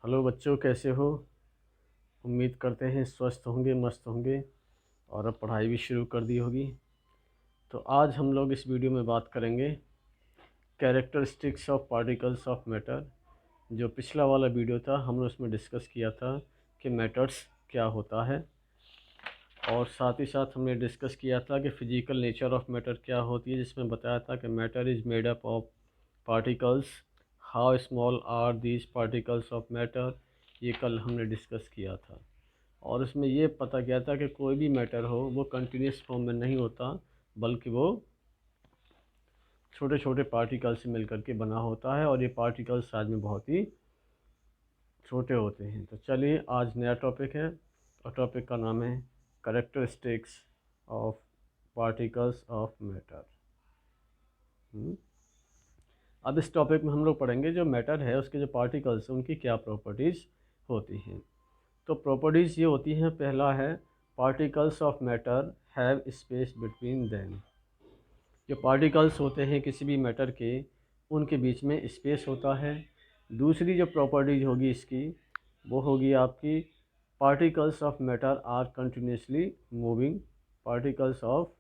Hello बच्चों, कैसे हो? उम्मीद करते हैं स्वस्थ होंगे, मस्त होंगे और अब पढ़ाई भी शुरू कर दी होगी। तो आज हम लोग इस वीडियो में बात करेंगे characteristics of particles of matter. जो पिछला वाला वीडियो था हमने उसमें डिस्कस किया था कि मैटर्स क्या होता है, और साथ ही साथ हमने डिस्कस किया था कि फ़िज़िकल नेचर ऑफ मैटर क्या होती है, जिसमें बताया था कि matter is made up of particles, how small are these particles of matter. ये कल हमने डिस्कस किया था और उसमें ये पता गया था कि कोई भी मैटर हो वो कंटिन्यूस फॉर्म में नहीं होता, बल्कि वो छोटे छोटे पार्टिकल से मिलकर के बना होता है, और ये पार्टिकल्स साइज में बहुत ही छोटे होते हैं। तो चलिए, आज नया टॉपिक है और टॉपिक का नाम है characteristics of particles of matter. अब इस टॉपिक में हम लोग पढ़ेंगे जो मैटर है उसके जो पार्टिकल्स हैं उनकी क्या प्रॉपर्टीज़ होती हैं। तो प्रॉपर्टीज़ ये होती हैं, पहला है particles of matter have space between them. जो पार्टिकल्स होते हैं किसी भी मैटर के, उनके बीच में स्पेस होता है। दूसरी जो प्रॉपर्टीज होगी इसकी, वो होगी आपकी particles of matter are continuously moving. Particles of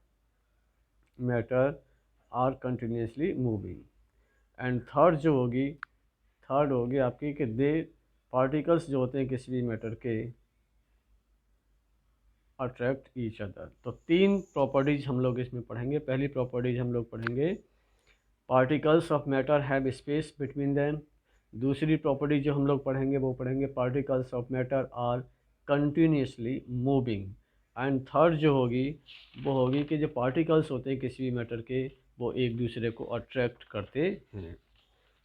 matter are continuously moving. And third होगी आपकी कि दे पार्टिकल्स जो होते हैं किसी भी मैटर के अट्रैक्ट ईच अदर। तो तीन प्रॉपर्टीज हम लोग इसमें पढ़ेंगे। पहली प्रॉपर्टीज हम लोग पढ़ेंगे particles of matter have space between them. दूसरी प्रॉपर्टी जो हम लोग पढ़ेंगे वो पढ़ेंगे particles of matter are continuously moving. And third जो होगी वो होगी कि जो पार्टिकल्स होते हैं किसी भी मैटर के, वो एक दूसरे को अट्रैक्ट करते हैं।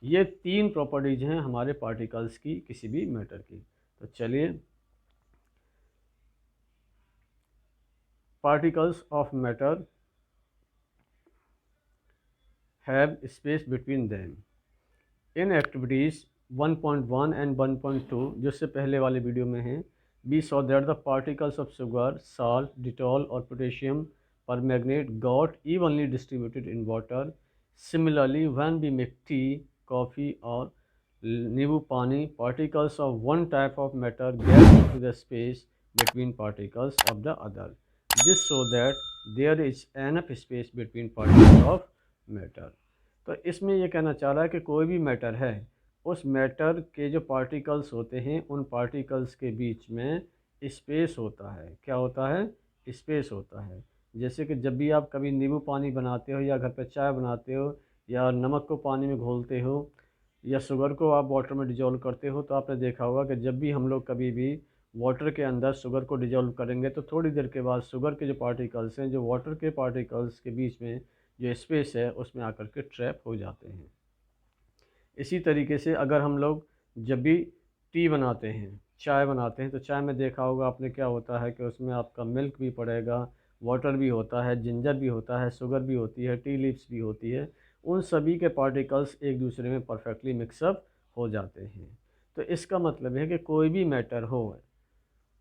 ये तीन प्रॉपर्टीज हैं हमारे पार्टिकल्स की, किसी भी मैटर की। तो चलिए, particles of matter have space between them. In activities 1.1 and 1.2 जो से पहले वाले वीडियो में हैं, we saw that the particles of sugar, salt, Dettol और potassium permanganate got evenly distributed in water. Similarly, when we make tea, coffee or नींबू पानी, particles of one type of matter get into the space between particles of the other. This so that there is enough space between particles of matter. तो इसमें ये कहना चाह रहा है कि कोई भी मैटर है, उस मैटर के जो पार्टिकल्स होते हैं उन पार्टिकल्स के बीच में स्पेस होता है। क्या होता है? स्पेस होता है। जैसे कि जब भी आप कभी नींबू पानी बनाते हो या घर पे चाय बनाते हो या नमक को पानी में घोलते हो या शुगर को आप वाटर में डिजोल्व करते हो, तो आपने देखा होगा कि जब भी हम लोग कभी भी वाटर के अंदर शुगर को डिजोल्व करेंगे तो थोड़ी देर के बाद शुगर के जो पार्टिकल्स हैं, जो वाटर के पार्टिकल्स के बीच में जो स्पेस है उसमें आकर के ट्रैप हो जाते हैं। इसी तरीके से अगर हम लोग जब भी टी बनाते हैं, चाय बनाते हैं, तो चाय में देखा होगा आपने क्या होता है कि उसमें आपका मिल्क भी पड़ेगा, वाटर भी होता है, जिंजर भी होता है, शुगर भी होती है, टी लीव्स भी होती है। उन सभी के पार्टिकल्स एक दूसरे में परफेक्टली मिक्सअप हो जाते हैं। तो इसका मतलब है कि कोई भी मैटर हो,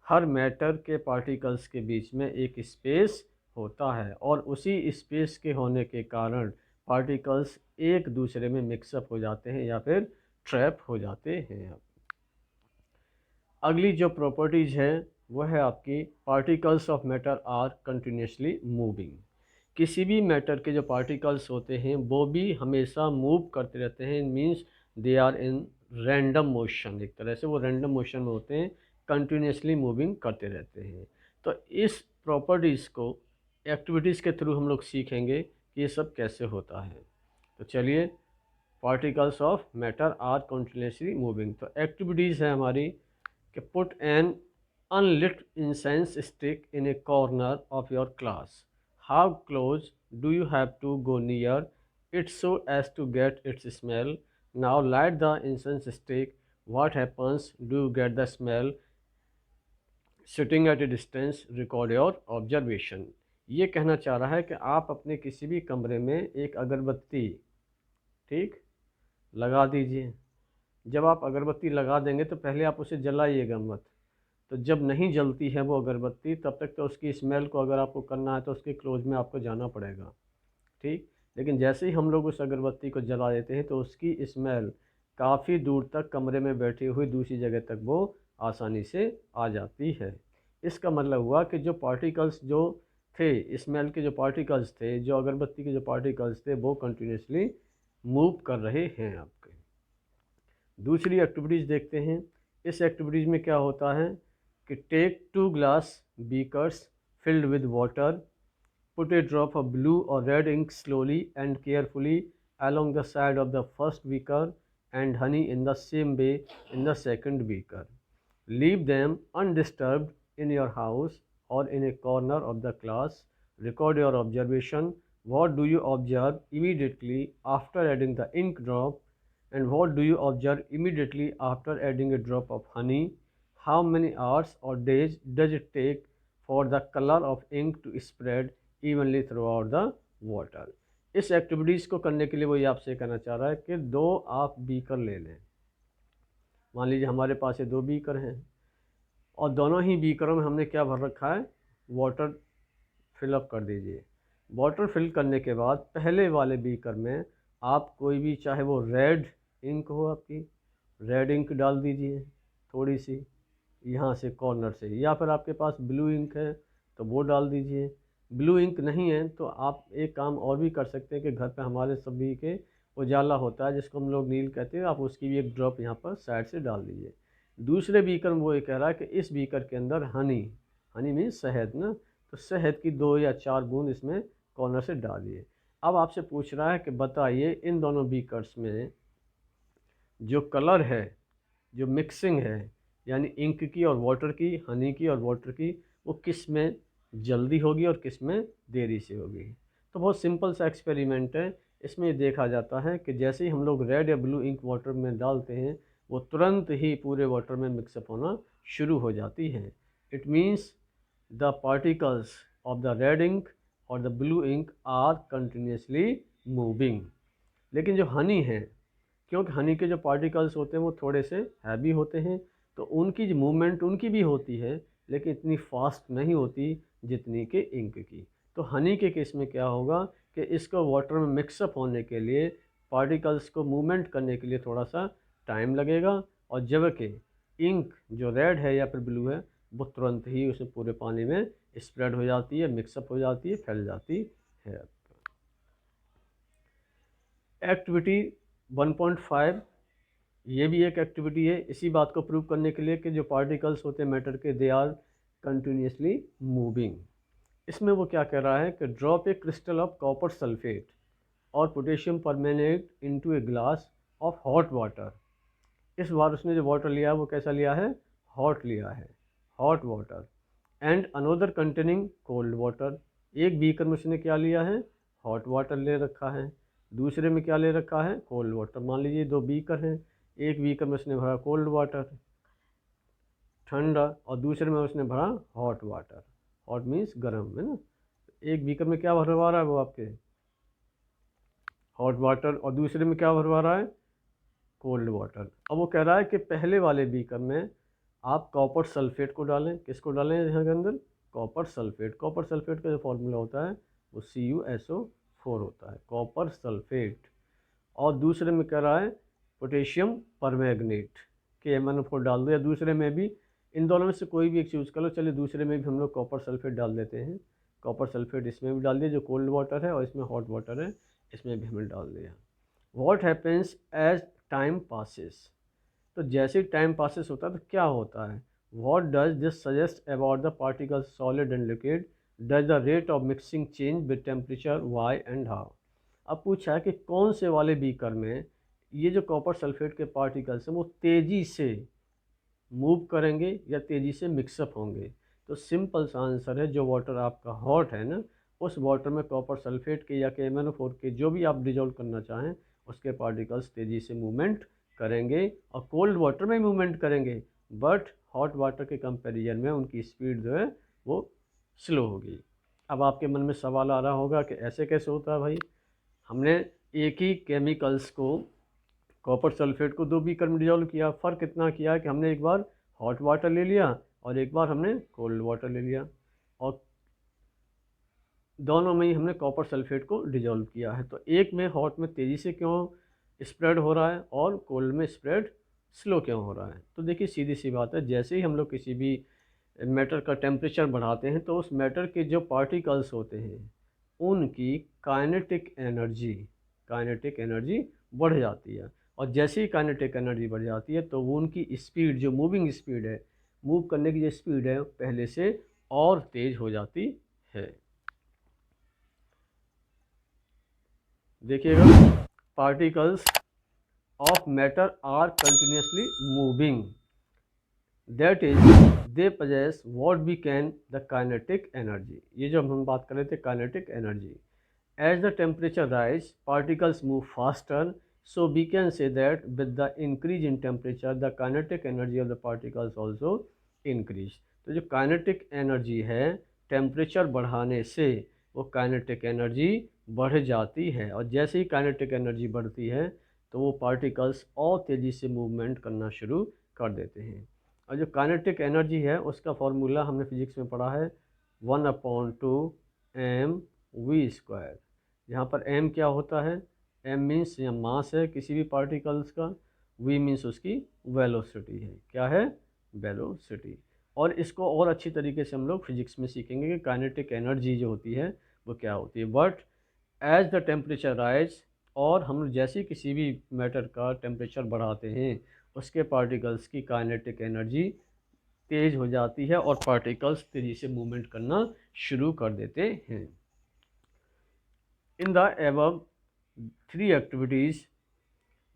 हर मैटर के पार्टिकल्स के बीच में एक स्पेस होता है, और उसी स्पेस के होने के कारण पार्टिकल्स एक दूसरे में मिक्सअप हो जाते हैं या फिर ट्रैप हो जाते हैं। अगली जो प्रॉपर्टीज़ है वो है आपकी particles of matter are continuously moving. किसी भी मैटर के जो पार्टिकल्स होते हैं वो भी हमेशा मूव करते रहते हैं। Means they are in random motion. एक तरह से वो रैंडम मोशन में होते हैं, कंटिन्यूसली मूविंग करते रहते हैं। तो इस प्रॉपर्टीज़ को एक्टिविटीज़ के थ्रू हम लोग सीखेंगे कि ये सब कैसे होता है। तो चलिए, particles of matter are continuously moving. तो एक्टिविटीज़ है हमारी कि put an unlit incense stick in a corner of your class. How close do you have to go near it so as to get its smell? Now light the incense stick. What happens? Do you get the smell? Sitting at a distance, record your observation. ये कहना चाह रहा है कि आप अपने किसी भी कमरे में एक अगरबत्ती, ठीक, लगा दीजिए। जब आप अगरबत्ती लगा देंगे तो पहले आप उसे जलाइएगा मत। तो जब नहीं जलती है वो अगरबत्ती, तब तक तो उसकी स्मेल को अगर आपको करना है तो उसके क्लोज में आपको जाना पड़ेगा, ठीक। लेकिन जैसे ही हम लोग उस अगरबत्ती को जला देते हैं तो उसकी स्मेल काफ़ी दूर तक कमरे में बैठी हुई दूसरी जगह तक वो आसानी से आ जाती है। इसका मतलब हुआ कि जो पार्टिकल्स जो थे, स्मेल के जो पार्टिकल्स थे, जो अगरबत्ती के जो पार्टिकल्स थे, वो कंटिन्यूसली मूव कर रहे हैं आपके। दूसरी एक्टिविटीज़ देखते हैं। इस एक्टिविटीज़ में क्या होता है कि take 2 glass beakers filled with water, put a drop of blue or red ink slowly and carefully along the side of the first beaker and honey in the same way in the second beaker. Leave them undisturbed in your house or in a corner of the class. Record your observation. What do you observe immediately after adding the ink drop, and what do you observe immediately after adding a drop of honey? How many hours or days does it take for the color of ink to spread evenly throughout the water? इस activities को करने के लिए वो ये आपसे कहना चाह रहा है कि 2 आप बीकर ले लें। मान लीजिए हमारे पास ये 2 बीकर हैं और दोनों ही बीकरों में हमने क्या भर रखा है, वाटर फिलअप कर दीजिए। वाटर फिल करने के बाद पहले वाले बीकर में आप कोई भी, चाहे वो रेड इंक हो आपकी, रेड इंक डाल दीजिए थोड़ी सी यहाँ से कॉर्नर से, या फिर आपके पास ब्लू इंक है तो वो डाल दीजिए। ब्लू इंक नहीं है तो आप एक काम और भी कर सकते हैं कि घर पे हमारे सभी के उजाला होता है जिसको हम लोग नील कहते हैं, आप उसकी भी एक ड्रॉप यहाँ पर साइड से डाल दीजिए। दूसरे बीकर में वो ये कह रहा है कि इस बीकर के अंदर हनी, हनी मीन्स शहद ना, तो शहद की 2 या 4 बूंद इसमें कॉर्नर से डालिए। अब आपसे पूछ रहा है कि बताइए इन दोनों बीकर्स में जो कलर है, जो मिक्सिंग है, यानी इंक की और वाटर की, हनी की और वाटर की, वो किस में जल्दी होगी और किस में देरी से होगी। तो बहुत सिंपल सा एक्सपेरिमेंट है। इसमें देखा जाता है कि जैसे ही हम लोग रेड या ब्लू इंक वाटर में डालते हैं वो तुरंत ही पूरे वाटर में मिक्सअप होना शुरू हो जाती है। It means the particles of the red ink और the blue ink are continuously moving. लेकिन जो हनी है, क्योंकि हनी के जो पार्टिकल्स होते हैं वो थोड़े से हैवी होते हैं, तो उनकी जो मूवमेंट उनकी भी होती है लेकिन इतनी फास्ट नहीं होती जितनी कि इंक की। तो हनी के केस में क्या होगा कि इसको वाटर में मिक्सअप होने के लिए, पार्टिकल्स को मूवमेंट करने के लिए थोड़ा सा टाइम लगेगा, और जबकि इंक जो रेड है या फिर ब्लू है वो तुरंत ही उसमें पूरे पानी में स्प्रेड हो जाती है, मिक्सअप हो जाती है, फैल जाती है। एक्टिविटी 1.5 ये भी एक एक्टिविटी है इसी बात को प्रूव करने के लिए कि जो पार्टिकल्स होते हैं मैटर के, दे आर कंटिन्यूसली मूविंग। इसमें वो क्या कह रहा है कि drop a crystal of copper sulphate और potassium permanganate into a glass of hot water. इस बार उसने जो वाटर लिया है वो कैसा लिया है, हॉट लिया है, hot water, and another containing cold water. एक बीकर में उसने क्या लिया है, हॉट वाटर ले रखा है, दूसरे में क्या ले रखा है, कोल्ड वाटर। मान लीजिए 2 बीकर हैं, एक बीकर में उसने भरा कोल्ड वाटर ठंडा और दूसरे में उसने भरा हॉट वाटर, हॉट मीन्स गर्म है ना। एक बीकर में क्या भरवा रहा है वो आपके हॉट वाटर और दूसरे में क्या भरवा रहा है, कोल्ड वाटर। अब वो कह रहा है कि पहले वाले बीकर में आप कॉपर सल्फेट को डालें। किसको डालें यहाँ के अंदर, कॉपर सल्फेट। कॉपर सल्फेट का जो फॉर्मूला होता है वो CuSO4 होता है, कॉपर सल्फेट। और दूसरे में कह रहा है पोटेशियम परमैंगनेट, KMnO4 डाल दो, या दूसरे में भी इन दोनों में से कोई भी एक चूज़ कर लो। चलिए दूसरे में भी हम लोग कॉपर सल्फेट डाल देते हैं। कॉपर सल्फेट इसमें भी डाल दिया, जो कोल्ड वाटर है, और इसमें हॉट वाटर है, इसमें भी हमने डाल दिया। What happens as time passes, तो जैसे टाइम पासिस होता है तो क्या होता है, what does this suggest about the particles solid and liquid, does the rate of mixing change with temperature, why and how. अब पूछा है कि कौन से वाले बीकर में ये जो कॉपर सल्फेट के पार्टिकल्स हैं वो तेज़ी से मूव करेंगे या तेज़ी से मिक्सअप होंगे। तो सिंपल सा आंसर है, जो वाटर आपका हॉट है ना, उस वाटर में कॉपर सल्फेट के या KMnO4 के जो भी आप डिजोल्व करना चाहें उसके पार्टिकल्स तेज़ी से मूवमेंट करेंगे, और कोल्ड वाटर में मूवमेंट करेंगे, बट हॉट वाटर के कंपैरिजन में उनकी स्पीड जो है वो स्लो होगी। अब आपके मन में सवाल आ रहा होगा कि ऐसे कैसे होता है भाई, हमने एक ही केमिकल्स को, कॉपर सल्फेट को 2 बीकर में डिजोल्व किया, फ़र्क इतना किया है कि हमने एक बार हॉट वाटर ले लिया और एक बार हमने कोल्ड वाटर ले लिया, और दोनों में ही हमने कॉपर सल्फेट को डिजोल्व किया है। तो एक में हॉट में तेज़ी से क्यों स्प्रेड हो रहा है और कोल्ड में स्प्रेड स्लो क्यों हो रहा है? तो देखिए सीधी सी बात है, जैसे ही हम लोग किसी भी मैटर का टेम्परेचर बढ़ाते हैं तो उस मैटर के जो पार्टिकल्स होते हैं उनकी काइनेटिक एनर्जी बढ़ जाती है। और जैसे ही काइनेटिक एनर्जी बढ़ जाती है तो वो उनकी स्पीड, जो मूविंग स्पीड है, मूव करने की जो स्पीड है पहले से और तेज़ हो जाती है। देखिएगा, particles of matter are continuously moving, that is they possess what we can the kinetic energy। ये जो हम बात कर रहे थे kinetic energy, as the temperature rise particles move faster, so we can say that with the increase in temperature the kinetic energy of the particles also increase। तो जो kinetic energy है टेम्परेचर बढ़ाने से वो काइनेटिक एनर्जी बढ़ जाती है, और जैसे ही काइनेटिक एनर्जी बढ़ती है तो वो पार्टिकल्स और तेज़ी से मूवमेंट करना शुरू कर देते हैं। और जो काइनेटिक एनर्जी है उसका फॉर्मूला हमने फिजिक्स में पढ़ा है 1/2 mv²। यहाँ पर m क्या होता है? m मीन्स या मास है किसी भी पार्टिकल्स का, v मीन्स उसकी वेलोसिटी है। क्या है? वेलोसिटी। और इसको और अच्छी तरीके से हम लोग फिजिक्स में सीखेंगे कि काइनेटिक एनर्जी जो होती है वो क्या होती है। But as the temperature rise, और हम जैसे ही किसी भी मैटर का टेम्परेचर बढ़ाते हैं उसके पार्टिकल्स की काइनेटिक एनर्जी तेज़ हो जाती है और पार्टिकल्स तेज़ी से मूवमेंट करना शुरू कर देते हैं। In the above three activities,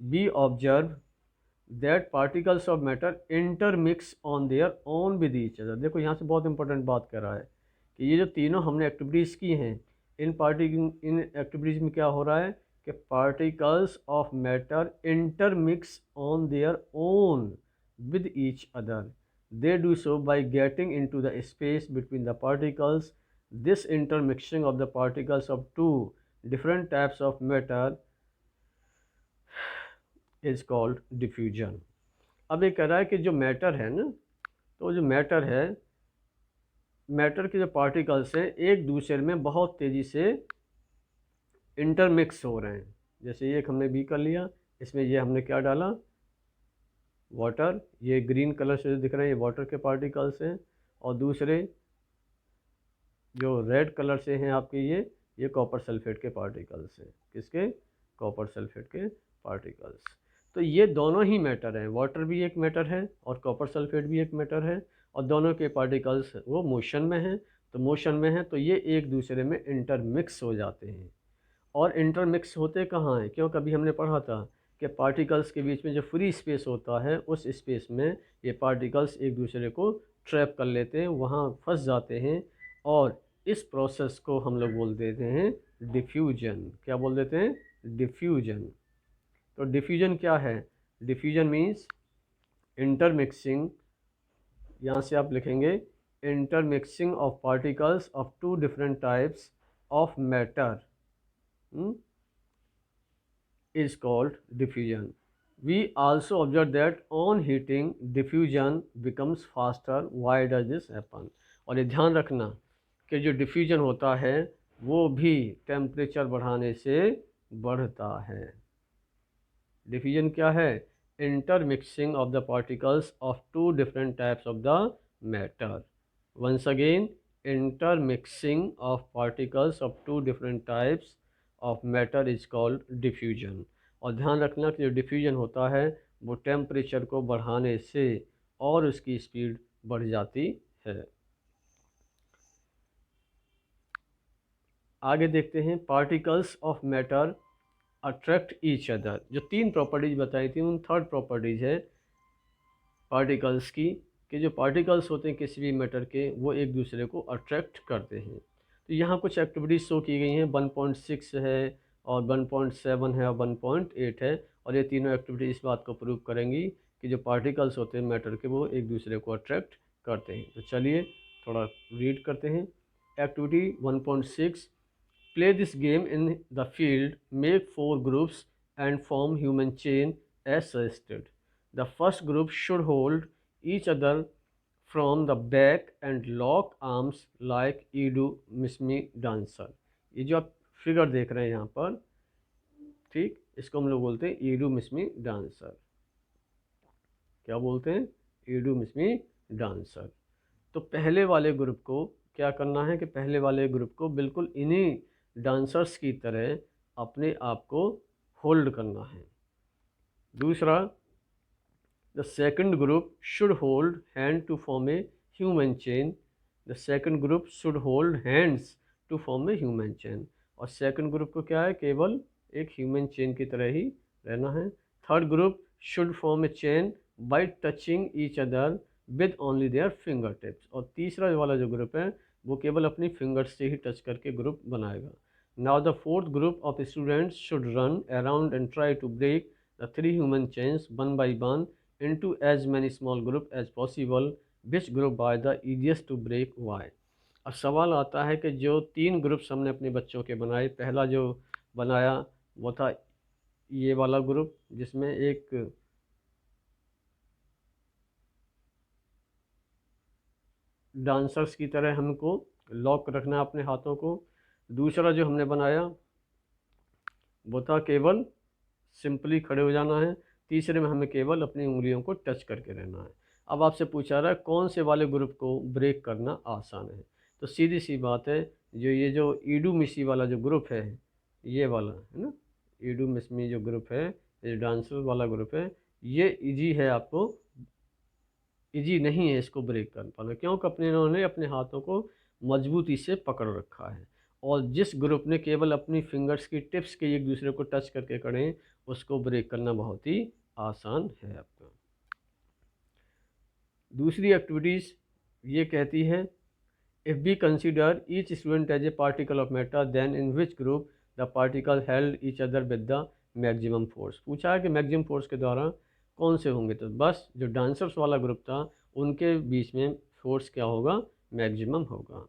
we observe that particles of matter intermix on their own with each other। देखो यहाँ से बहुत इंपॉर्टेंट बात कर रहा है कि ये जो तीनों हमने एक्टिविटीज़ की हैं, इन एक्टिविटीज़ में क्या हो रहा है कि particles of matter intermix on their own with each other। They do so by getting into the space between the particles। This intermixing of the particles of two different types of matter is called diffusion। अब ये कह रहा है कि जो matter है ना, तो जो मैटर है, मैटर के जो पार्टिकल्स हैं एक दूसरे में बहुत तेज़ी से इंटरमिक्स हो रहे हैं। जैसे ये हमने बी कर लिया, इसमें ये हमने क्या डाला? वाटर। ये ग्रीन कलर से जो दिख रहे हैं ये वाटर के पार्टिकल्स हैं, और दूसरे जो रेड कलर से हैं आपके ये कॉपर सल्फेट के पार्टिकल्स हैं। किसके? कॉपर सल्फेट के पार्टिकल्स। तो ये दोनों ही मैटर हैं, वाटर भी एक मैटर है और कॉपर सल्फेट भी एक मैटर है, और दोनों के पार्टिकल्स वो मोशन में हैं। तो मोशन में हैं तो ये एक दूसरे में इंटरमिक्स हो जाते हैं। और इंटरमिक्स होते कहाँ हैं? क्यों, कभी हमने पढ़ा था कि पार्टिकल्स के बीच में जो फ्री स्पेस होता है उस स्पेस में ये पार्टिकल्स एक दूसरे को ट्रैप कर लेते हैं, वहाँ फंस जाते हैं, और इस प्रोसेस को हम लोग बोल देते हैं डिफ्यूजन। क्या बोल देते हैं? डिफ्यूजन। तो डिफ्यूजन क्या है? डिफ्यूजन मीन्स इंटरमिक्सिंग, यहाँ से आप लिखेंगे intermixing of particles of two different types of matter is called diffusion। We also observe that on heating diffusion becomes faster। Why does this happen? और ये ध्यान रखना कि जो डिफ्यूजन होता है वो भी टेम्परेचर बढ़ाने से बढ़ता है। डिफ्यूजन क्या है? Intermixing of the particles of two different types of the matter. Once again, intermixing of particles of two different types of matter is called diffusion. और ध्यान रखना कि जो डिफ्यूजन होता है वो टेम्परेचर को बढ़ाने से और उसकी स्पीड बढ़ जाती है। आगे देखते हैं, particles of matter attract each other. जो तीन प्रॉपर्टीज बताई थी उन थर्ड प्रॉपर्टीज है पार्टिकल्स की, कि जो पार्टिकल्स होते हैं किसी भी मैटर के वो एक दूसरे को अट्रैक्ट करते हैं। तो यहाँ कुछ एक्टिविटीज़ शो की गई हैं, 1.6 है और 1.7 है और 1.8 है, और ये तीनों एक्टिविटी इस बात को प्रूव करेंगी कि जो पार्टिकल्स होते हैं मैटर के वो एक दूसरे को अट्रैक्ट करते हैं। तो चलिए थोड़ा रीड करते हैं। Activity 1.6, play this game in the field, make 4 groups and form human chain as suggested. The first group should hold each other from the back and lock arms like you do Miss Me Dancer। ये जो आप figure देख रहे हैं यहाँ पर, ठीक, इसको हम लोग बोलते हैं ईडू मिसमी डांसर। क्या बोलते हैं? Edu Mishmi dancer. तो पहले वाले ग्रुप को क्या करना है कि पहले वाले ग्रुप को बिल्कुल इन्हीं डांसर्स की तरह अपने आप को होल्ड करना है। दूसरा, the second group should hold hand to form a human chain. The second group should hold hands to form a human chain. और सेकंड ग्रुप को क्या है? केवल एक ह्यूमन चेन की तरह ही रहना है। Third group should form a chain by touching each other with only their finger tips. और तीसरा वाला जो ग्रुप है वो केवल अपनी फिंगर्स से ही टच करके ग्रुप बनाएगा। Now the fourth group of students should run around and try to break the three human chains one by one into as many small group as possible, which group by the easiest to break why। अब सवाल आता है कि जो 3 groups हमने अपने बच्चों के बनाए, पहला जो बनाया वो था ये वाला ग्रुप जिसमें एक डांसर्स की तरह हमको लॉक रखना है अपने हाथों को। दूसरा जो हमने बनाया वो था केवल सिंपली खड़े हो जाना है। तीसरे में हमें केवल अपनी उंगलियों को टच करके रहना है। अब आपसे पूछा रहा है कौन से वाले ग्रुप को ब्रेक करना आसान है, तो सीधी सी बात है जो ईडू मिसी वाला जो ग्रुप है, ये वाला है ना, ईडू मिसमी जो ग्रुप है, ये डांसर वाला ग्रुप है, ये इजी है, आपको इजी नहीं है इसको ब्रेक कर पाना, क्योंकि इन्होंने अपने हाथों को मजबूती से पकड़ रखा है। और जिस ग्रुप ने केवल अपनी फिंगर्स की टिप्स के एक दूसरे को टच करके खड़े हैं उसको ब्रेक करना बहुत ही आसान है आपका। दूसरी एक्टिविटीज़ ये कहती है, if we consider each student as a particle of matter then in which group the particle held each other with the maximum force. पूछा है कि मैक्सिमम फोर्स के द्वारा कौन से होंगे, तो बस जो डांसर्स वाला ग्रुप था उनके बीच में फोर्स क्या होगा? मैक्सिमम होगा।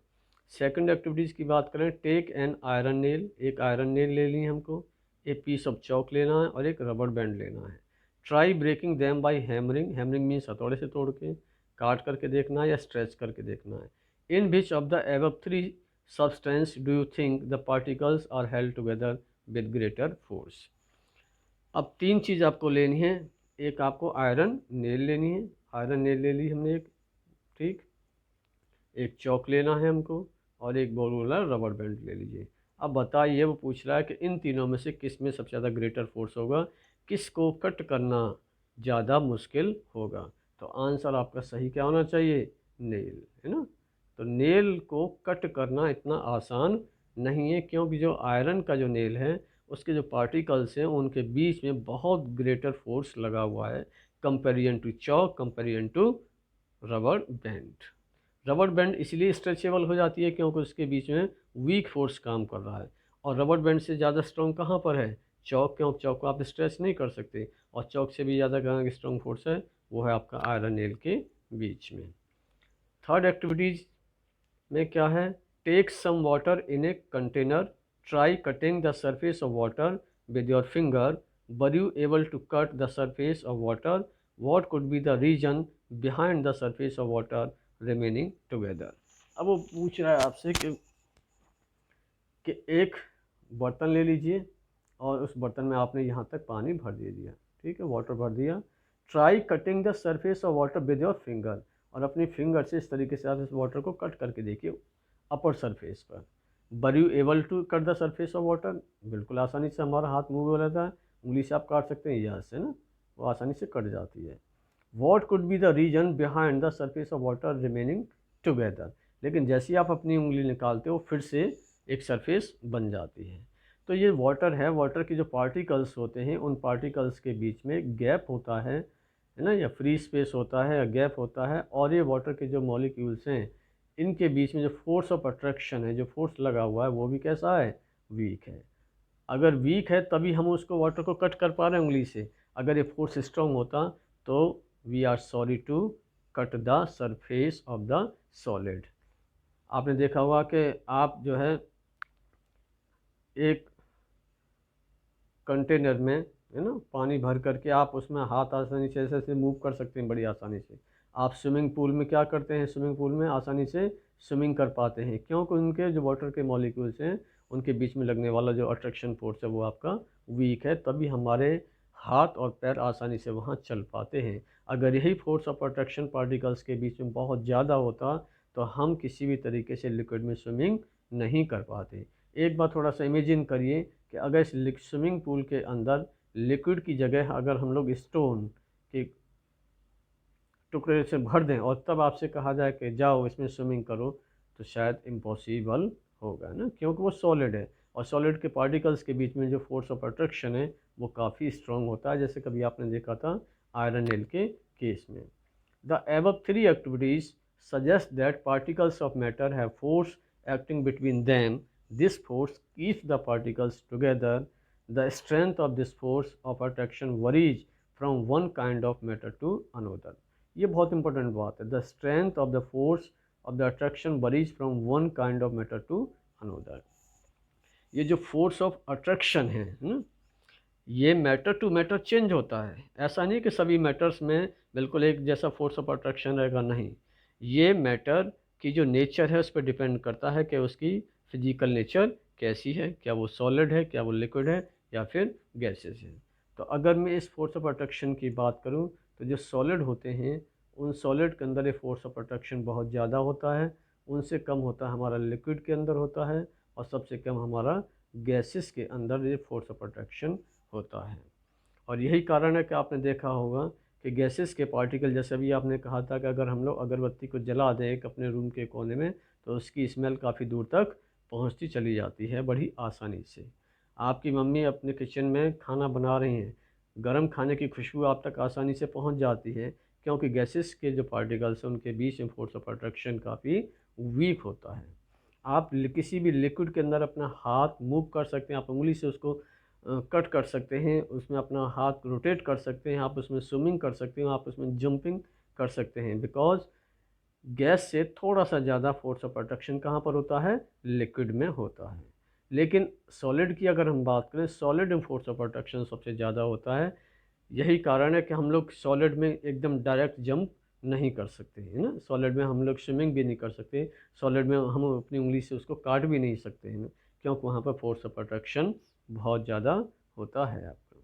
सेकंड एक्टिविटीज़ की बात करें, टेक एन आयरन नेल, एक आयरन नेल ले ली हमको, एक पीस ऑफ चौक लेना है और एक रबर बैंड लेना है। Try breaking them by hammering, hammering means हथौड़े से तोड़ के, काट करके देखना है या स्ट्रेच करके देखना है। In which of the above 3 substance do you think the particles are held together with greater force. अब 3 चीज़ आपको लेनी है, एक आपको आयरन नेल लेनी है, आयरन नेल ले ली हमने एक, ठीक, एक चौक लेना है हमको और एक बॉल वाला रबर बैंड ले लीजिए। अब बताइए, वो पूछ रहा है कि इन तीनों में से किस में सबसे ज़्यादा ग्रेटर फोर्स होगा, किसको कट करना ज़्यादा मुश्किल होगा। तो आंसर आपका सही क्या होना चाहिए? नेल, है ना। तो नेल को कट करना इतना आसान नहीं है, क्योंकि जो आयरन का जो नेल है उसके जो पार्टिकल्स हैं उनके बीच में बहुत ग्रेटर फोर्स लगा हुआ है comparison to chalk, comparison to rubber band. Rubber band इसलिए स्ट्रेचेबल हो जाती है क्योंकि उसके बीच में वीक फोर्स काम कर रहा है, और रबर बैंड से ज़्यादा स्ट्रॉन्ग कहाँ पर है? चौक, क्योंकि चौक को आप स्ट्रेच नहीं कर सकते, और चौक से भी ज़्यादा कहाँ स्ट्रॉन्ग फोर्स है? वो है आपका आयरन नेल के बीच में। थर्ड एक्टिविटीज़ में क्या है, take some water in a container, try cutting the surface of water with your finger, were you able to cut the surface of water, what could be the reason behind the surface of water remaining together. अब वो पूछ रहा है आपसे कि एक बर्तन ले लीजिए और उस बर्तन में आपने यहाँ तक पानी भर दे दिया, ठीक है, वाटर भर दिया। Try cutting the surface of water with your finger, और अपनी फिंगर से इस तरीके से आप इस वाटर को कट करके देखिए अपर सरफेस पर। Were you able to cut the surface of water, बिल्कुल आसानी से हमारा हाथ मूव हो जाता है, उंगली से आप काट सकते हैं, यहाँ से ना वो आसानी से कट जाती है। What could be the reason behind the surface of water remaining together, लेकिन जैसे ही आप अपनी उंगली निकालते हो फिर से एक सरफेस बन जाती है। तो ये वाटर है, वाटर के जो पार्टिकल्स होते हैं उन पार्टिकल्स के बीच में गैप होता है ना, या फ्री स्पेस होता है या गैप होता है, और ये वाटर के जो मॉलिक्यूल्स हैं इनके बीच में जो फोर्स ऑफ अट्रैक्शन है, जो फोर्स लगा हुआ है, वो भी कैसा है? वीक है। अगर वीक है तभी हम उसको वाटर को कट कर पा रहे हैं उंगली से, अगर ये फोर्स स्ट्रॉन्ग होता तो we are sorry to cut the surface of the solid. आपने देखा होगा कि आप जो है एक कंटेनर में, है ना, पानी भर करके आप उसमें हाथ आसानी से ऐसे मूव कर सकते हैं बड़ी आसानी से। आप स्विमिंग पूल में क्या करते हैं? स्विमिंग पूल में आसानी से स्विमिंग कर पाते हैं, क्योंकि उनके जो वाटर के मॉलिक्यूल्स हैं उनके बीच में लगने वाला जो अट्रैक्शन फोर्स है वो आपका वीक है, तभी हमारे हाथ और पैर आसानी से वहाँ चल पाते हैं। अगर यही फोर्स ऑफ अट्रैक्शन पार्टिकल्स के बीच में बहुत ज़्यादा होता तो हम किसी भी तरीके से लिक्विड में स्विमिंग नहीं कर पाते। एक बार थोड़ा सा इमेजिन करिए कि अगर इस स्विमिंग पूल के अंदर लिक्विड की जगह अगर हम लोग स्टोन के टुकड़े से भर दें और तब आपसे कहा जाए कि जाओ इसमें स्विमिंग करो, तो शायद इम्पॉसिबल होगा ना, क्योंकि वो सॉलिड है और सॉलिड के पार्टिकल्स के बीच में जो फोर्स ऑफ अट्रैक्शन है वो काफ़ी स्ट्रॉन्ग होता है, जैसे कभी आपने देखा था आयरन नेल के केस में। The above three activities suggest that particles of matter have force acting between them. This force keeps the particles together. The strength of this force of attraction varies from one kind of matter to another. ये बहुत important बात है। The strength of the force of the attraction varies from one kind of matter to another. ये जो force of attraction है ना, ये matter to matter change होता है। ऐसा नहीं कि सभी मैटर्स में बिल्कुल एक जैसा फोर्स ऑफ अट्रैक्शन रहेगा, नहीं। ये मैटर की जो नेचर है उस पर डिपेंड करता है कि उसकी फिजिकल नेचर कैसी है, क्या वो सॉलिड है, क्या वो लिक्विड है या फिर गैसेस है। तो अगर मैं इस फोर्स ऑफ अट्रैक्शन की बात करूं तो जो सॉलिड होते हैं उन सॉलिड के अंदर ये फोर्स ऑफ अट्रैक्शन बहुत ज़्यादा होता है, उनसे कम होता है हमारा लिक्विड के अंदर होता है, और सबसे कम हमारा गैसेस के अंदर ये फोर्स ऑफ अट्रैक्शन होता है। और यही कारण है कि आपने देखा होगा कि गैसेस के पार्टिकल, जैसे अभी आपने कहा था कि अगर हम लोग अगरबत्ती को जला दें एक अपने रूम के कोने में तो उसकी स्मेल काफ़ी दूर तक पहुंचती चली जाती है बड़ी आसानी से। आपकी मम्मी अपने किचन में खाना बना रही हैं, गर्म खाने की खुशबू आप तक आसानी से पहुंच जाती है, क्योंकि गैसेस के जो पार्टिकल्स हैं उनके बीच में फोर्स ऑफ अट्रैक्शन काफ़ी वीक होता है। आप किसी भी लिक्विड के अंदर अपना हाथ मूव कर सकते हैं, आप उंगली से उसको कट कर सकते हैं, उसमें अपना हाथ रोटेट कर सकते हैं, आप उसमें स्विमिंग कर सकते हैं, आप उसमें जंपिंग कर सकते हैं, बिकॉज गैस से थोड़ा सा ज़्यादा फोर्स ऑफ अट्रैक्शन कहाँ पर होता है, लिक्विड में होता है। लेकिन सॉलिड की अगर हम बात करें, सॉलिड में फोर्स ऑफ अट्रैक्शन सबसे ज़्यादा होता है। यही कारण है कि हम लोग सॉलिड में एकदम डायरेक्ट जंप नहीं कर सकते है ना, सॉलिड में हम लोग स्विमिंग भी नहीं कर सकते, सॉलिड में हम अपनी उंगली से उसको काट भी नहीं सकते हैं ना, क्योंकि वहाँ पर फोर्स ऑफ अट्रैक्शन बहुत ज़्यादा होता है आपका।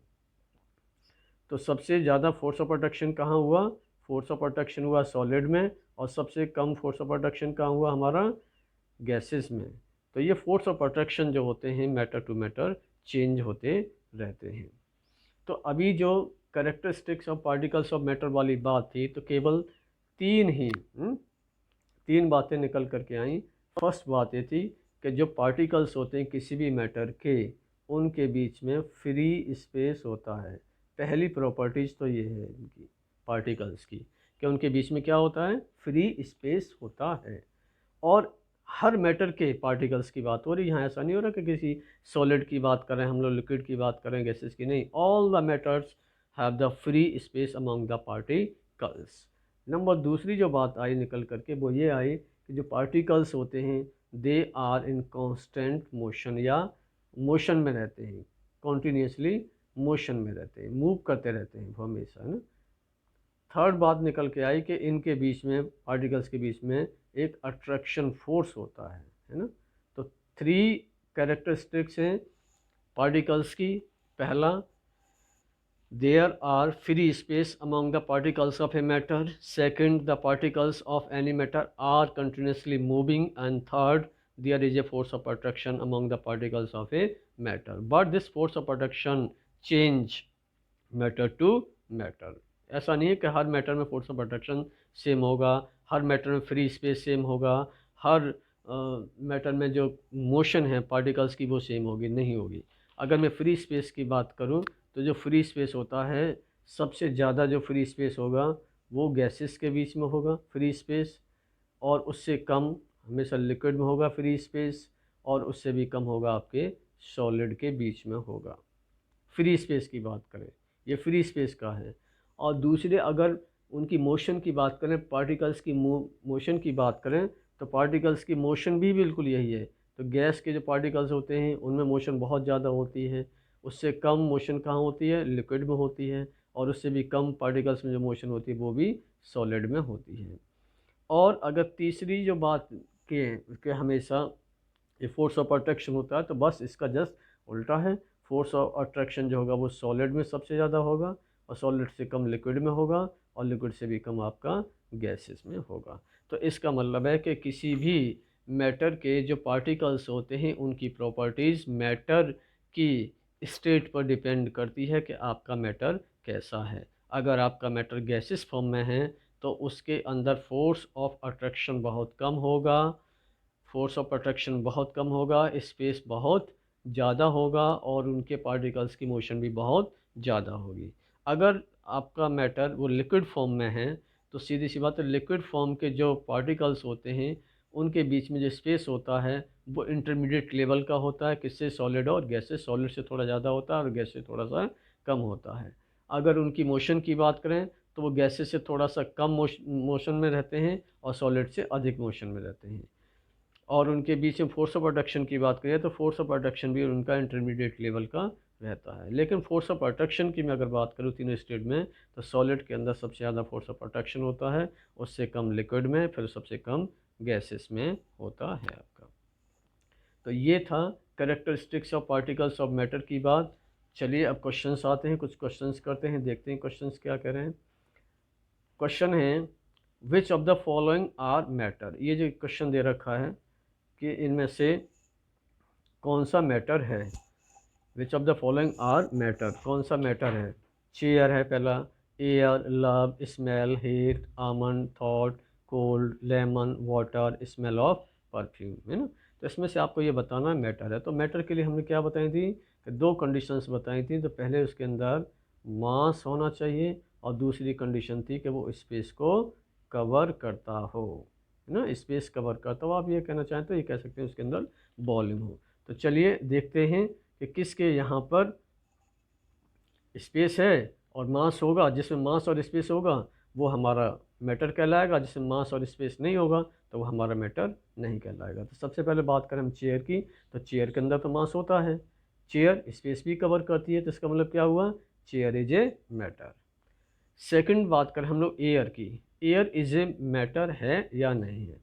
तो सबसे ज़्यादा फोर्स ऑफ अट्रैक्शन कहाँ हुआ, फोर्स ऑफ अट्रैक्शन हुआ सॉलिड में, और सबसे कम फोर्स ऑफ अट्रैक्शन कहाँ हुआ, हमारा गैसेस में। तो ये फोर्स ऑफ अट्रैक्शन जो होते हैं मैटर टू मैटर चेंज होते रहते हैं। तो अभी जो characteristics of particles of matter वाली बात थी, तो केवल तीन बातें निकल करके आई। फर्स्ट बात ये थी कि जो पार्टिकल्स होते हैं किसी भी मैटर के, उनके बीच में फ्री स्पेस होता है। पहली प्रॉपर्टीज़ तो ये है इनकी पार्टिकल्स की कि उनके बीच में क्या होता है, फ्री स्पेस होता है। और हर मैटर के पार्टिकल्स की बात हो रही है यहाँ, ऐसा नहीं हो रहा कि किसी सॉलिड की बात करें हम लोग, लिक्विड की बात करें, गैसेस की नहीं। All the matters have the free space among the particles. Number दूसरी जो बात आई निकल करके वो ये आई कि जो पार्टिकल्स होते हैं they are in constant motion, या मोशन में रहते हैं, कॉन्टीन्यूसली मोशन में रहते हैं, मूव करते रहते हैं हमेशा, है ना। थर्ड बात निकल के आई कि इनके बीच में, पार्टिकल्स के बीच में एक अट्रैक्शन फोर्स होता है ना। तो थ्री कैरेक्टरिस्टिक्स हैं पार्टिकल्स की। पहला, there are free space among the particles of a matter. Second, the particles of any matter are continuously moving. And third, there is a force of attraction among the particles of a matter. But this force of attraction change matter to matter. ऐसा नहीं है कि हर matter में force of attraction same होगा, हर matter में free space same होगा, हर matter में जो मोशन है पार्टिकल्स की वो सेम होगी, नहीं होगी। अगर मैं फ्री स्पेस की बात करूं तो जो फ्री स्पेस होता है, सबसे ज़्यादा जो फ्री स्पेस होगा वो गैसेस के बीच में होगा फ्री स्पेस, और उससे कम हमेशा लिक्विड में होगा फ्री स्पेस, और उससे भी कम होगा आपके सॉलिड के बीच में होगा। फ्री स्पेस की बात करें, ये फ्री स्पेस का है। और दूसरे, अगर उनकी मोशन की बात करें, पार्टिकल्स की मोशन की बात करें, तो पार्टिकल्स की मोशन भी बिल्कुल यही है। तो गैस के जो पार्टिकल्स होते हैं उनमें मोशन बहुत ज़्यादा होती है, उससे कम मोशन कहाँ होती है, लिक्विड में होती है, और उससे भी कम पार्टिकल्स में जो मोशन होती है वो भी सॉलिड में होती है। और अगर तीसरी जो बात किए हैं उसके हमेशा ये फोर्स ऑफ अट्रैक्शन होता है, तो बस इसका जस्ट उल्टा है। फोर्स ऑफ अट्रैक्शन जो होगा वो सॉलिड में सबसे ज़्यादा होगा, और सॉलिड से कम लिक्विड में होगा, और लिक्विड से भी कम आपका गैसेस में होगा। तो इसका मतलब है कि किसी भी मैटर के जो पार्टिकल्स होते हैं उनकी प्रॉपर्टीज़ मैटर की स्टेट पर डिपेंड करती है कि आपका मैटर कैसा है। अगर आपका मैटर गैसेस फॉर्म में है तो उसके अंदर फोर्स ऑफ अट्रैक्शन बहुत कम होगा, फोर्स ऑफ अट्रैक्शन बहुत कम होगा, स्पेस बहुत ज़्यादा होगा, और उनके पार्टिकल्स की मोशन भी बहुत ज़्यादा होगी। अगर आपका मैटर वो लिक्विड फॉर्म में है तो सीधी सी बात है, लिक्विड फॉर्म के जो पार्टिकल्स होते हैं उनके बीच में जो स्पेस होता है वो इंटरमीडिएट लेवल का होता है, किससे, सॉलिड और गैस से। सॉलिड से थोड़ा ज़्यादा होता है और गैस से थोड़ा सा कम होता है। अगर उनकी मोशन की बात करें तो वो गैसेस से थोड़ा सा कम मोशन में रहते हैं और सॉलिड से अधिक मोशन में रहते हैं। और उनके बीच में फोर्स ऑफ अट्रैक्शन की बात करें तो फोर्स ऑफ अट्रैक्शन भी उनका इंटरमीडिएट लेवल का रहता है। लेकिन फोर्स ऑफ अट्रैक्शन की मैं अगर बात करूँ तीनों स्टेट में, तो सॉलिड के अंदर सबसे ज़्यादा फोर्स ऑफ अट्रैक्शन होता है, उससे कम लिक्विड में, फिर सबसे कम गैसेस में होता है आपका। तो ये था characteristics of particles of matter की बात। चलिए अब क्वेश्चंस आते हैं, कुछ क्वेश्चंस करते हैं, देखते हैं क्वेश्चंस क्या कह रहे हैं। क्वेश्चन है which of the following are matter. ये जो क्वेश्चन दे रखा है कि इनमें से कौन सा मैटर है। Which of the following are matter, कौन सा मैटर है। चेयर है पहला, air, love, smell, heat, almond, thought, cold, lemon, water, smell of perfume, है ना। तो इसमें से आपको ये बताना मैटर है। तो मैटर के लिए हमने क्या बताई थी कि दो कंडीशंस बताई थी। तो पहले उसके अंदर मास होना चाहिए, और दूसरी कंडीशन थी कि वो स्पेस को कवर करता हो, है ना, स्पेस कवर करता हो। आप ये कहना चाहें तो ये कह सकते हैं उसके अंदर वॉल्यूम हो। तो चलिए देखते हैं कि किसके यहाँ पर स्पेस है और मास होगा। जिसमें मास और स्पेस होगा वो हमारा मैटर कहलाएगा, जिसमें मास और स्पेस नहीं होगा तो वो हमारा मैटर नहीं कहलाएगा। तो सबसे पहले बात करें हम चेयर की, तो चेयर के अंदर तो मास होता है, चेयर स्पेस भी कवर करती है, तो इसका मतलब क्या हुआ, chair is a matter. Second बात करें हम लोग एयर की, एयर इज ए मैटर है या नहीं है।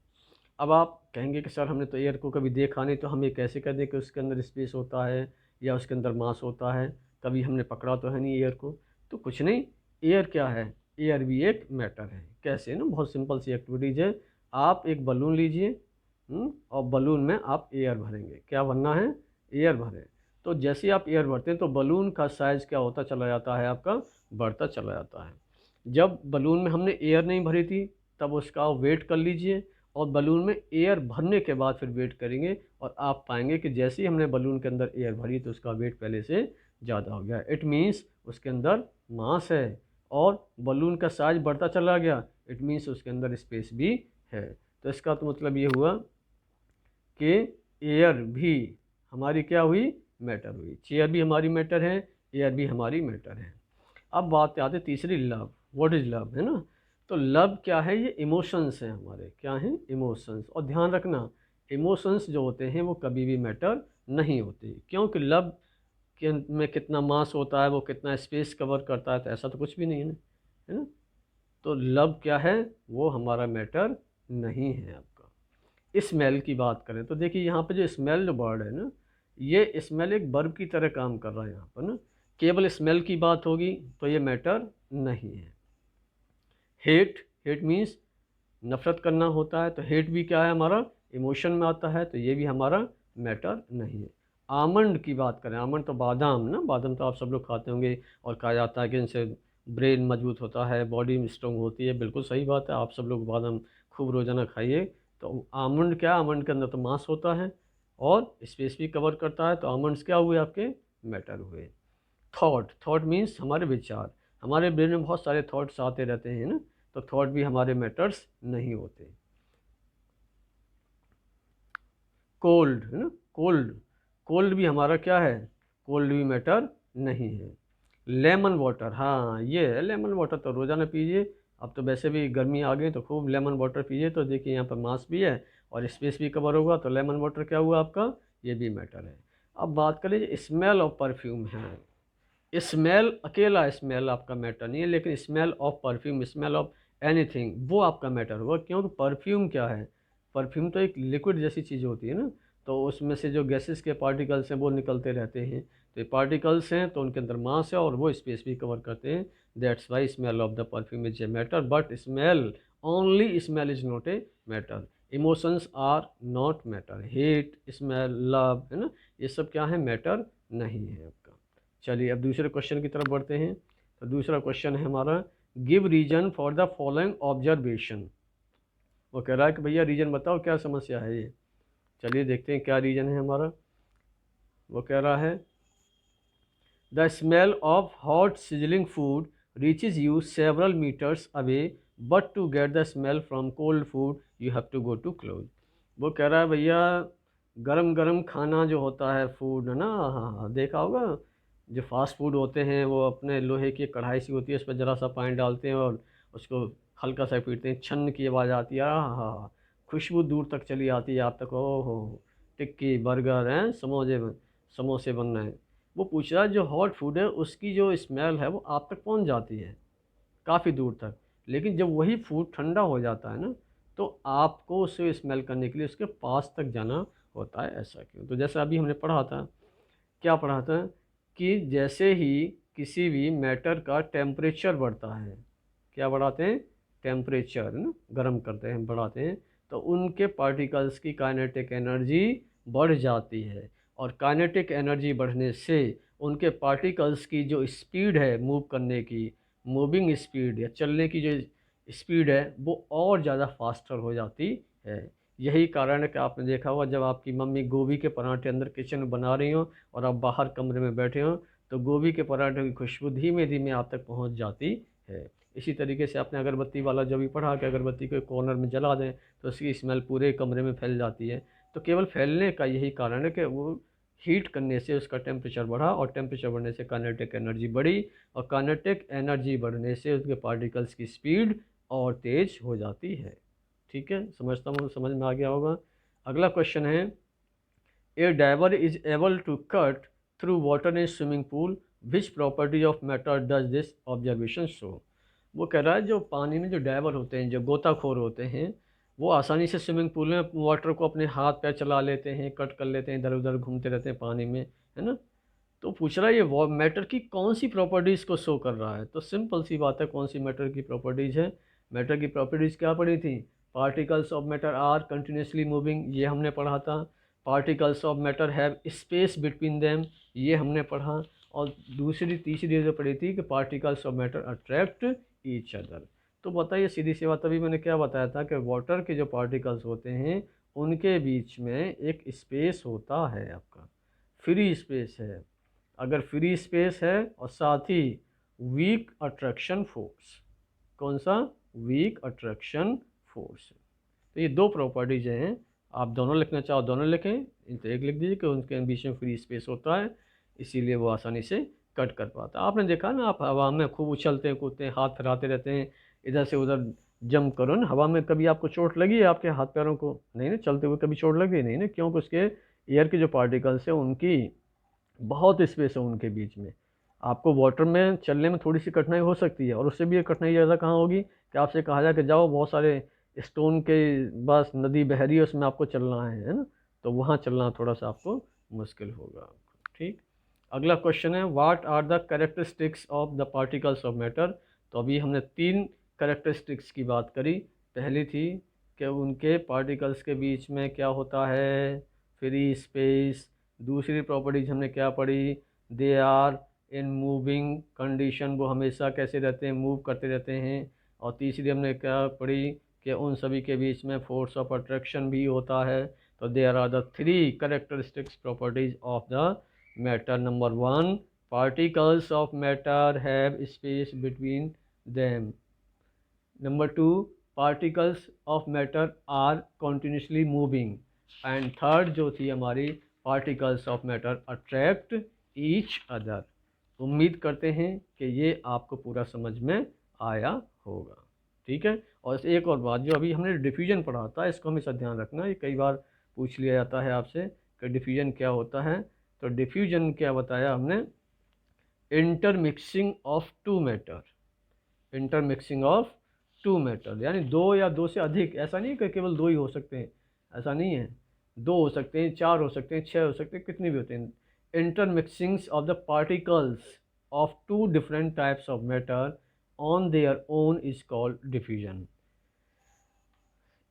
अब आप कहेंगे कि सर हमने तो एयर को कभी देखा नहीं, तो हम ये कैसे कह दें कि उसके अंदर स्पेस होता है या उसके अंदर मास होता है, कभी हमने पकड़ा तो है नहीं एयर को। तो कुछ नहीं, एयर क्या है, एयर भी एक मैटर है। कैसे ना, बहुत सिंपल सी एक्टिविटीज है। आप एक बलून लीजिए और बलून में आप एयर भरेंगे। क्या भरना है, एयर भरें। तो जैसे ही आप एयर भरते हैं तो बलून का साइज़ क्या होता चला जाता है, आपका बढ़ता चला जाता है। जब बलून में हमने एयर नहीं भरी थी तब उसका वेट कर लीजिए, और बलून में एयर भरने के बाद फिर वेट करेंगे, और आप पाएंगे कि जैसे ही हमने बलून के अंदर एयर भरी तो उसका वेट पहले से ज़्यादा हो गया। इट मीन्स उसके अंदर मास है, और बलून का साइज बढ़ता चला गया, इट मीन्स उसके अंदर स्पेस भी है। तो इसका तो मतलब ये हुआ कि एयर भी हमारी क्या हुई, मैटर हुई। चेयर भी हमारी मैटर है, एयर भी हमारी मैटर है। अब बात आते तीसरी, लव। व्हाट इज़ लव, है ना। तो लव क्या है, ये इमोशंस हैं हमारे, क्या हैं, इमोशंस। और ध्यान रखना, इमोशंस जो होते हैं वो कभी भी मैटर नहीं होते, क्योंकि लव के में कितना मास होता है, वो कितना स्पेस कवर करता है, तो ऐसा तो कुछ भी नहीं है ना, है ना। तो लव क्या है, वो हमारा मैटर नहीं है आपका। स्मेल की बात करें तो देखिए यहाँ पे जो स्मेल जो वर्ड है ना, ये स्मेल एक वर्ब की तरह काम कर रहा है यहाँ पर ना। केवल स्मेल की बात होगी तो ये मैटर नहीं है। हेट, हेट मीन्स नफ़रत करना होता है, तो हेट भी क्या है, हमारा इमोशन में आता है, तो ये भी हमारा मैटर नहीं है। आमंड की बात करें, आमंड तो बादाम ना, बादाम तो आप सब लोग खाते होंगे, और कहा जाता है कि इनसे ब्रेन मजबूत होता है, बॉडी स्ट्रॉन्ग होती है। बिल्कुल सही बात है, आप सब लोग बादाम खूब रोज़ाना खाइए। तो आमंड क्या, आमंड के अंदर तो मांस होता है और स्पेस भी कवर करता है, तो आमंड्स क्या हुए आपके, मैटर हुए। थॉट, थॉट मीन्स हमारे विचार, हमारे ब्रेन में बहुत सारे थॉट्स आते रहते हैं ना, तो थॉट भी हमारे मैटर्स नहीं होते। कोल्ड, है ना, कोल्ड, कोल्ड भी हमारा क्या है, कोल्ड भी मैटर नहीं है। लेमन वाटर, हाँ ये है, लेमन वाटर तो रोज़ाना पीजिए। अब तो वैसे भी गर्मी आ गई तो खूब लेमन वाटर पीजिए। तो देखिए यहाँ पर मास भी है और स्पेस भी कवर होगा, तो लेमन वाटर क्या हुआ आपका, ये भी मैटर है। अब बात करें स्मेल ऑफ परफ्यूम है। स्मेल, अकेला स्मेल आपका मैटर नहीं है, लेकिन smell of perfume, smell of anything, वो आपका मैटर होगा। क्योंकि परफ्यूम क्या है, परफ्यूम तो एक लिक्विड जैसी चीज़ होती है ना, तो उसमें से जो गैसेस के पार्टिकल्स हैं वो निकलते रहते हैं। तो ये पार्टिकल्स हैं तो उनके अंदर मास है और वो स्पेस भी कवर करते हैं। That's why smell of the perfume is a matter, but smell, only smell is not a matter. Emotions are not matter, hate, smell, love, है ना, ये सब क्या है, मैटर नहीं है आपका। चलिए अब दूसरे क्वेश्चन की तरफ बढ़ते हैं। तो दूसरा क्वेश्चन है हमारा, give reason for the following observation. वो कह रहा है कि भैया रीजन बताओ क्या समस्या है ये। चलिए देखते हैं क्या रीजन है हमारा। वो कह रहा है, the smell of hot sizzling food reaches you several metres away, but to get the smell from cold food you have to go too close. वो कह रहा है भैया गरम गरम खाना जो होता है, फूड है ना, हाँ हाँ देखा होगा, जो फास्ट फूड होते हैं वो अपने लोहे की कढ़ाई सी होती है, उस पर ज़रा सा पानी डालते हैं और उसको हल्का सा पीटते हैं, छन्न की आवाज़ आती है, हाँ हाँ, खुशबू दूर तक चली आती है आप तक, ओ हो, टिक्की, बर्गर हैं, समोसे बन रहे हैं। वो पूछ रहा है जो हॉट फूड है उसकी जो स्मेल है वो आप तक पहुंच जाती है काफ़ी दूर तक, लेकिन जब वही फूड ठंडा हो जाता है ना, तो आपको उसे स्मेल करने के लिए उसके पास तक जाना होता है। ऐसा क्यों? तो जैसे अभी हमने पढ़ा था, क्या पढ़ा था, कि जैसे ही किसी भी मैटर का टेम्परेचर बढ़ता है, क्या बढ़ाते हैं, टेम्परेचर है ना, गर्म करते हैं, बढ़ाते हैं, तो उनके पार्टिकल्स की काइनेटिक एनर्जी बढ़ जाती है, और काइनेटिक एनर्जी बढ़ने से उनके पार्टिकल्स की जो स्पीड है मूव करने की, मूविंग स्पीड या चलने की जो स्पीड है वो और ज़्यादा फास्टर हो जाती है। यही कारण है कि आपने देखा होगा जब आपकी मम्मी गोभी के पराठे अंदर किचन में बना रही हो और आप बाहर कमरे में बैठे हो, तो गोभी के पराठे की खुशबू धीमे धीमे आप तक पहुंच जाती है। इसी तरीके से आपने अगरबत्ती वाला जो भी पढ़ा कि अगरबत्ती को कॉर्नर में जला दें तो उसकी स्मेल पूरे कमरे में फैल जाती है। तो केवल फैलने का यही कारण है कि वो हीट करने से उसका टेम्परेचर बढ़ा, और टेम्परेचर बढ़ने से काइनेटिक एनर्जी बढ़ी, और काइनेटिक एनर्जी बढ़ने से उसके पार्टिकल्स की स्पीड और तेज़ हो जाती है। ठीक है, समझता हूँ समझ में आ गया होगा। अगला क्वेश्चन है, a diver is able to cut through water in swimming pool, which property of matter does this observation show. वो कह रहा है जो पानी में जो डाइवर होते हैं, जो गोताखोर होते हैं, वो आसानी से स्विमिंग पूल में वाटर को अपने हाथ पैर चला लेते हैं, कट कर लेते हैं, इधर उधर घूमते रहते हैं पानी में, है ना। तो पूछ रहा है ये मैटर की कौन सी प्रॉपर्टीज़ को शो कर रहा है। तो सिंपल सी बात है, कौन सी मैटर की प्रॉपर्टीज़ है। मैटर की प्रॉपर्टीज़ क्या पढ़ी थी, particles of matter are continuously moving, ये हमने पढ़ा था। Particles of matter have space between them, ये हमने पढ़ा। और दूसरी तीसरी जो पढ़ी थी कि particles of matter attract each other. तो बताइए सीधी सी बात, अभी मैंने क्या बताया था कि वाटर के जो पार्टिकल्स होते हैं उनके बीच में एक स्पेस होता है, आपका फ्री स्पेस है। अगर फ्री स्पेस है और साथ ही वीक अट्रैक्शन फोर्स, कौन सा, वीक अट्रैक्शन फोर्स। तो ये दो प्रॉपर्टीज हैं, आप दोनों लिखना चाहो दोनों लिखें, तो एक लिख दीजिए कि उनके बीच में फ्री स्पेस होता है, इसीलिए वो आसानी से कट कर पाता है। आपने देखा ना, आप हवा में खूब उछलते हैं कूदते हैं, हाथ फैलाते रहते हैं, इधर से उधर जंप करो ना हवा में, कभी आपको चोट लगी है आपके हाथ पैरों को, नहीं ना, चलते हुए कभी चोट लगी नहीं ना, क्योंकि उसके एयर के जो पार्टिकल्स हैं उनकी बहुत स्पेस है उनके बीच में। आपको वाटर में चलने में थोड़ी सी कठिनाई हो सकती है, और उससे भी ये कठिनाई ज़्यादा कहाँ होगी कि आपसे कहा जाए कि जाओ बहुत सारे स्टोन के, बस नदी बह रही है उसमें आपको चलना है ना, तो वहाँ चलना थोड़ा सा आपको मुश्किल होगा। ठीक, अगला क्वेश्चन है, what are the characteristics of the particles of matter. तो अभी हमने तीन कैरेक्टरिस्टिक्स की बात करी। पहली थी कि उनके पार्टिकल्स के बीच में क्या होता है, फ्री स्पेस। दूसरी प्रॉपर्टीज हमने क्या पढ़ी, they are in moving condition, वो हमेशा कैसे रहते हैं, मूव करते रहते हैं। और तीसरी हमने क्या पढ़ी कि उन सभी के बीच में फोर्स ऑफ अट्रैक्शन भी होता है। तो there are the three characteristics properties of the matter. Number one, particles of matter have space between them. Number two, particles of matter are continuously moving. And third जो थी हमारी, particles of matter attract each other। उम्मीद करते हैं कि ये आपको पूरा समझ में आया होगा। ठीक है, और एक और बात, जो अभी हमने डिफ्यूजन पढ़ा था, इसको हमेशा ध्यान रखना, ये कई बार पूछ लिया जाता है आपसे कि डिफ्यूजन क्या होता है। तो डिफ्यूजन क्या बताया हमने, intermixing of two matter, intermixing of two matter, यानी दो या दो से अधिक, ऐसा नहीं कि केवल दो ही हो सकते हैं, ऐसा नहीं है, 2 हो सकते हैं, 4 हो सकते हैं, 6 हो सकते हैं, कितने भी होते हैं। Intermixings of the particles of 2 different types of matter on their own is called diffusion.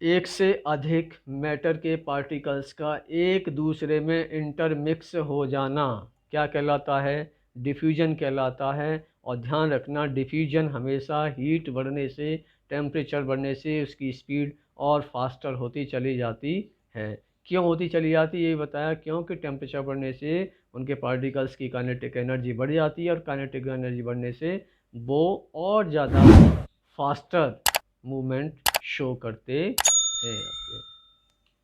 एक से अधिक मैटर के पार्टिकल्स का एक दूसरे में इंटरमिक्स हो जाना क्या कहलाता है? डिफ्यूजन कहलाता है। और ध्यान रखना, डिफ्यूजन हमेशा हीट बढ़ने से, टेम्परेचर बढ़ने से उसकी स्पीड और फास्टर होती चली जाती है। क्यों होती चली जाती है ये बताया, क्योंकि टेम्परेचर बढ़ने से उनके पार्टिकल्स की काइनेटिक एनर्जी बढ़ जाती है, और काइनेटिक एनर्जी बढ़ने से वो और ज़्यादा फास्टर मूवमेंट शो करते हैं।